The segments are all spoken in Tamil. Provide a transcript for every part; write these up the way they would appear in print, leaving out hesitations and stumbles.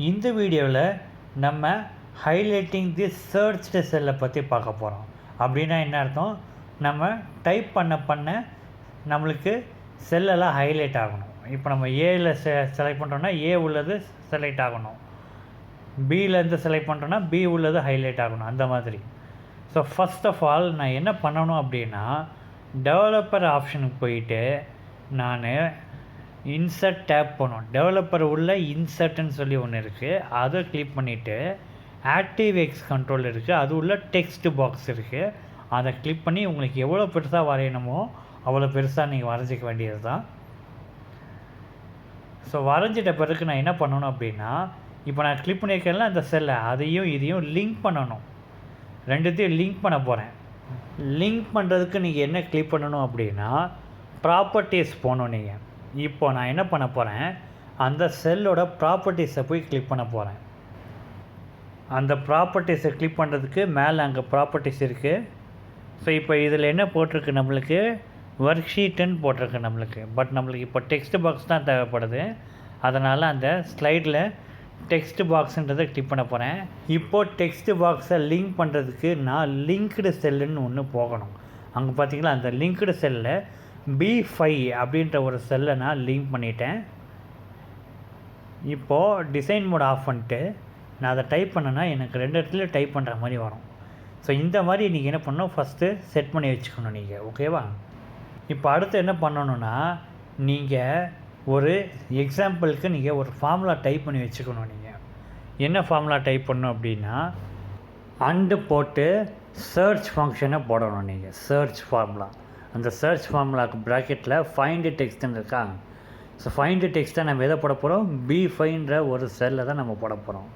இந்த வீடியோவில் நம்ம ஹைலைட்டிங் தி சர்ச்டு செல்லை பற்றி பார்க்க போகிறோம். அப்படின்னா என்ன அர்த்தம்? நம்ம டைப் பண்ண நம்மளுக்கு செல்லெல்லாம் ஹைலைட் ஆகணும். இப்போ நம்ம ஏயில் செலக்ட் பண்ணுறோன்னா ஏ உள்ளது செலக்ட் ஆகணும், பியிலேருந்து செலக்ட் பண்ணுறோன்னா பி உள்ளது ஹைலைட் ஆகணும், அந்த மாதிரி. ஸோ ஃபஸ்ட் ஆஃப் ஆல் நான் என்ன பண்ணணும் அப்படின்னா, டெவலப்பர் ஆப்ஷனுக்கு போயிட்டு நான் இன்சர்ட் டேப் பண்ணணும். டெவலப்பர் உள்ள இன்சர்ட்னு சொல்லி ஒன்று இருக்குது, அதை கிளிக் பண்ணிவிட்டு ஆக்டிவ் எக்ஸ் கண்ட்ரோல் இருக்குது, அது உள்ள டெக்ஸ்ட் பாக்ஸ் இருக்குது, அதை கிளிக் பண்ணி உங்களுக்கு எவ்வளோ பெருசாக வரையணுமோ அவ்வளோ பெருசாக நீங்கள் வரைஞ்சிக்க வேண்டியது தான். ஸோ வரைஞ்சிட்ட பிறகு நான் என்ன பண்ணணும் அப்படின்னா, இப்போ நான் கிளிக் பண்ணியிருக்கேன்ல அந்த செல்லை, அதையும் இதையும் லிங்க் பண்ணணும். ரெண்டுத்தையும் லிங்க் பண்ண போகிறேன். லிங்க் பண்ணுறதுக்கு நீங்கள் என்ன கிளிக் பண்ணணும் அப்படின்னா, ப்ராப்பர்ட்டிஸ் போகணும். நீங்கள் இப்போ நான் என்ன பண்ண போகிறேன், அந்த செல்லோட ப்ராப்பர்ட்டிஸை போய் கிளிக் பண்ண போகிறேன். அந்த ப்ராப்பர்ட்டிஸை கிளிக் பண்ணுறதுக்கு மேலே அங்கே ப்ராப்பர்ட்டிஸ் இருக்குது. ஸோ இப்போ இதில் என்ன போட்டிருக்கு, நம்மளுக்கு ஒர்க் ஷீட்டுன்னு போட்டிருக்கு நம்மளுக்கு. பட் நம்மளுக்கு இப்போ டெக்ஸ்ட் பாக்ஸ் தான் தேவைப்படுது. அதனால் அந்த ஸ்லைடில் டெக்ஸ்ட் பாக்ஸுன்றதை கிளிக் பண்ண போகிறேன். இப்போது டெக்ஸ்ட் பாக்ஸை லிங்க் பண்ணுறதுக்கு நான் லிங்க்டு செல்லுன்னு ஒன்று போகணும். அங்கே பார்த்தீங்களா, அந்த லிங்க்டு செல்லில் B5 அப்படின்ற ஒரு செல்லை நான் லிங்க் பண்ணிட்டேன். இப்போது டிசைன் மோட் ஆஃப் பண்ணிட்டு நான் அதை டைப் பண்ணேன்னா எனக்கு ரெண்டு இடத்துல டைப் பண்ணுற மாதிரி வரும். ஸோ இந்த மாதிரி நீங்கள் என்ன பண்ணணும், ஃபஸ்ட்டு செட் பண்ணி வச்சுக்கணும் நீங்கள். ஓகேவா? இப்போ அடுத்து என்ன பண்ணணுன்னா, நீங்கள் ஒரு எக்ஸாம்பிளுக்கு நீங்கள் ஒரு ஃபார்முலா டைப் பண்ணி வச்சுக்கணும். நீங்கள் என்ன ஃபார்முலா டைப் பண்ணணும் அப்படின்னா, அண்டு போட்டு சர்ச் ஃபங்க்ஷனை போடணும். நீங்கள் சர்ச் ஃபார்முலா, அந்த சர்ச் ஃபார்முலாவுக்கு ப்ராக்கெட்டில் ஃபைண்டு டெக்ஸ்ட்டுன்னு இருக்கா. ஸோ ஃபைண்டு டெக்ஸ்ட்டை நம்ம எதை போட போகிறோம், B5ன்ற ஒரு செல்லை தான் நம்ம போட போகிறோம்.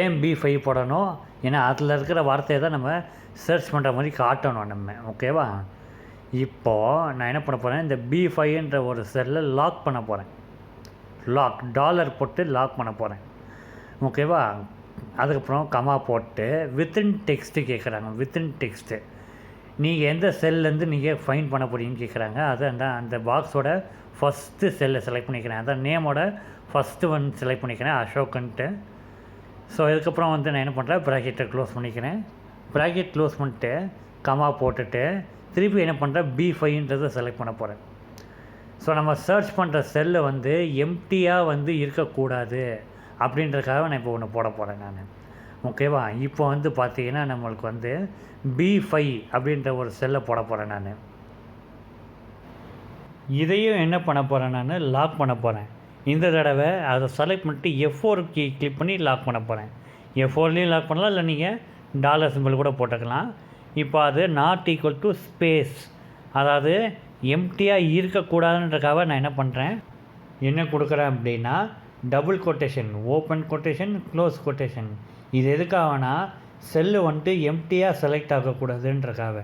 ஏன் B5 போடணும், ஏன்னா அதில் இருக்கிற வார்த்தையை தான் நம்ம சர்ச் பண்ணுற மாதிரி காட்டணும் நம்ம. ஓகேவா? இப்போது நான் என்ன பண்ண போகிறேன், இந்த B5ன்ற ஒரு செல்லை லாக் பண்ண போகிறேன். லாக் டாலர் போட்டு லாக் பண்ண போகிறேன். ஓகேவா? அதுக்கப்புறம் கமா போட்டு வித்தின் டெக்ஸ்ட்டு கேட்குறாங்க. வித்தின் டெக்ஸ்ட்டு நீங்கள் எந்த செல்லேருந்து நீங்கள் ஃபைண்ட் பண்ண போகிறீங்கன்னு கேட்குறாங்க. அது அந்த பாக்ஸோட ஃபஸ்ட்டு செல்லை செலக்ட் பண்ணிக்கிறேன். அதான் நேமோட ஃபஸ்ட்டு ஒன் செலக்ட் பண்ணிக்கிறேன், அசோக்குன்ட்டு. ஸோ இதுக்கப்புறம் வந்து நான் என்ன பண்ணுறேன், ப்ராக்கெட்டை க்ளோஸ் பண்ணிக்கிறேன். ப்ராக்கெட் க்ளோஸ் பண்ணிட்டு கமா போட்டுட்டு திருப்பி என்ன பண்ணுறேன், B5ன்றதை செலக்ட் பண்ண போகிறேன். ஸோ நம்ம சர்ச் பண்ணுற செல்லை வந்து எம்டியாக வந்து இருக்கக்கூடாது அப்படின்றதுக்காக நான் இப்போ ஒன்று போட போகிறேன் நான். ஓகேவா? இப்போ வந்து பார்த்தீங்கன்னா நம்மளுக்கு வந்து B5 அப்படின்ற ஒரு செல்லை போட போகிறேன் நான். இதையும் என்ன பண்ண போகிறேன், நான் லாக் பண்ண போகிறேன். இந்த தடவை அதை செலக்ட் பண்ணிட்டு F4 கீ கிளிக் பண்ணி லாக் பண்ண போகிறேன். F4லேயும் லாக் பண்ணலாம், இல்லை நீங்கள் டாலர் சிம்பிள் கூட போட்டுக்கலாம். இப்போ அது நாட் ஈக்குவல் டு ஸ்பேஸ், அதாவது எம்டியாக இருக்கக்கூடாதுன்றக்காக நான் என்ன பண்ணுறேன், என்ன கொடுக்குறேன் அப்படின்னா double quotation, open quotation, close quotation. இது எதுக்காகனா செல்லு வந்துட்டு எம்டியாக செலக்ட் ஆகக்கூடாதுன்றக்காக.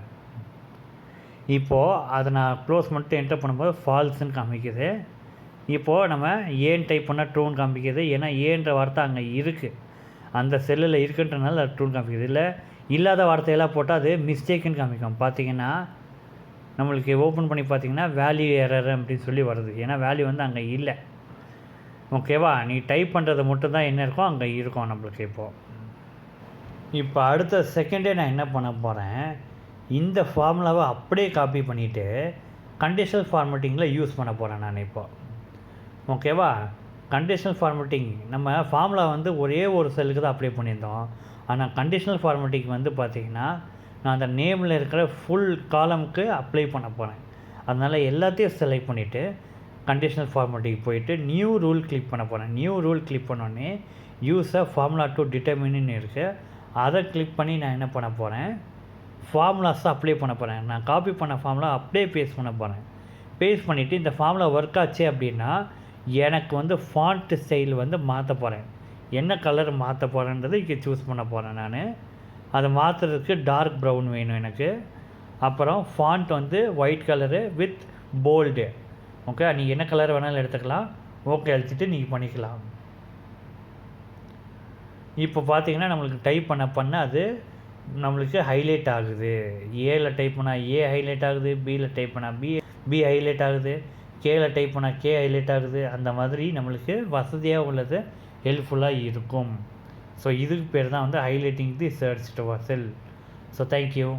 இப்போது அதை நான் க்ளோஸ் பண்ணிட்டு என்டர் பண்ணும்போது ஃபால்ஸுன்னு காமிக்குது. இப்போது நம்ம ஏன்னு டைப் பண்ணால் ட்ரூன்னு காமிக்குது. ஏன்னா ஏன்ற வார்த்தை அங்கே இருக்குது, அந்த செல்லில் இருக்குன்றனால அது ட்ரூன்னு காமிக்குது. இல்லை இல்லாத வார்த்தையெல்லாம் போட்டால் அது மிஸ்டேக்குன்னு காமிக்கும். பார்த்தீங்கன்னா நம்மளுக்கு ஓப்பன் பண்ணி பார்த்தீங்கன்னா வேல்யூ எரர் அப்படின்னு சொல்லி வருது. ஏன்னா வேல்யூ வந்து அங்கே இல்லை. ஓகேவா? நீ டைப் பண்ணுறது மட்டும்தான் என்ன இருக்கோ அங்கே இருக்கும் நம்மளுக்கு. இப்போ அடுத்த செகண்டே நான் என்ன பண்ண போகிறேன், இந்த ஃபார்முலாவை அப்படியே காப்பி பண்ணிவிட்டு கண்டிஷனல் ஃபார்மேட்டிங்கில் யூஸ் பண்ண போகிறேன் நான் இப்போ. ஓகேவா? கண்டிஷனல் ஃபார்மேட்டிங் நம்ம ஃபார்முலா வந்து ஒரே ஒரு செல்லுக்கு தான் அப்ளை பண்ணியிருந்தோம். ஆனால் கண்டிஷனல் ஃபார்மேட்டிங் வந்து பார்த்திங்கன்னா நான் அந்த நேமில் இருக்கிற ஃபுல் காலமுக்கு அப்ளை பண்ண போகிறேன். அதனால் எல்லாத்தையும் செலக்ட் பண்ணிவிட்டு கண்டிஷனல் ஃபார்மேட்டிங் போயிட்டு நியூ ரூல் கிளிக் பண்ண போகிறேன். நியூ ரூல் கிளிக் பண்ணோடனே யூஸ் அ ஃபார்முலா டு டிட்டர்மின்னு இருக்குது, அதை கிளிக் பண்ணி நான் என்ன பண்ண போகிறேன், ஃபார்முலாஸை அப்ளை பண்ண போகிறேன். நான் காப்பி பண்ண ஃபார்முலா அப்படியே பேஸ்ட் பண்ண போகிறேன். பேஸ்ட் பண்ணிவிட்டு இந்த ஃபார்முலா ஒர்க் ஆச்சு அப்படின்னா எனக்கு வந்து ஃபாண்ட் ஸ்டைல் வந்து மாற்ற போகிறேன். என்ன கலர் மாற்ற போகிறேன்றது இங்கே சூஸ் பண்ண போகிறேன் நான். அதை மாற்றுறதுக்கு டார்க் ப்ரௌன் வேணும் எனக்கு. அப்புறம் ஃபாண்ட் வந்து white colour with bold. Okay, நீங்கள் என்ன கலர் வேணாலும் எடுத்துக்கலாம். ஓகே அழிச்சிட்டு நீங்கள் பண்ணிக்கலாம். இப்போ பார்த்தீங்கன்னா நம்மளுக்கு டைப் பண்ண அது நம்மளுக்கு ஹைலைட் ஆகுது. ஏல டைப் பண்ணால் ஏ ஹைலைட் ஆகுது, பியில் டைப் பண்ணால் பி ஹைலைட் ஆகுது, கேல டைப் பண்ணால் கே ஹைலைட் ஆகுது. அந்த மாதிரி நம்மளுக்கு வசதியாக உள்ளது ஹெல்ப்ஃபுல்லாக இருக்கும். ஸோ இதுக்கு பேர் தான் வந்து ஹைலைட்டிங் தி சர்ச் செல். So thank you.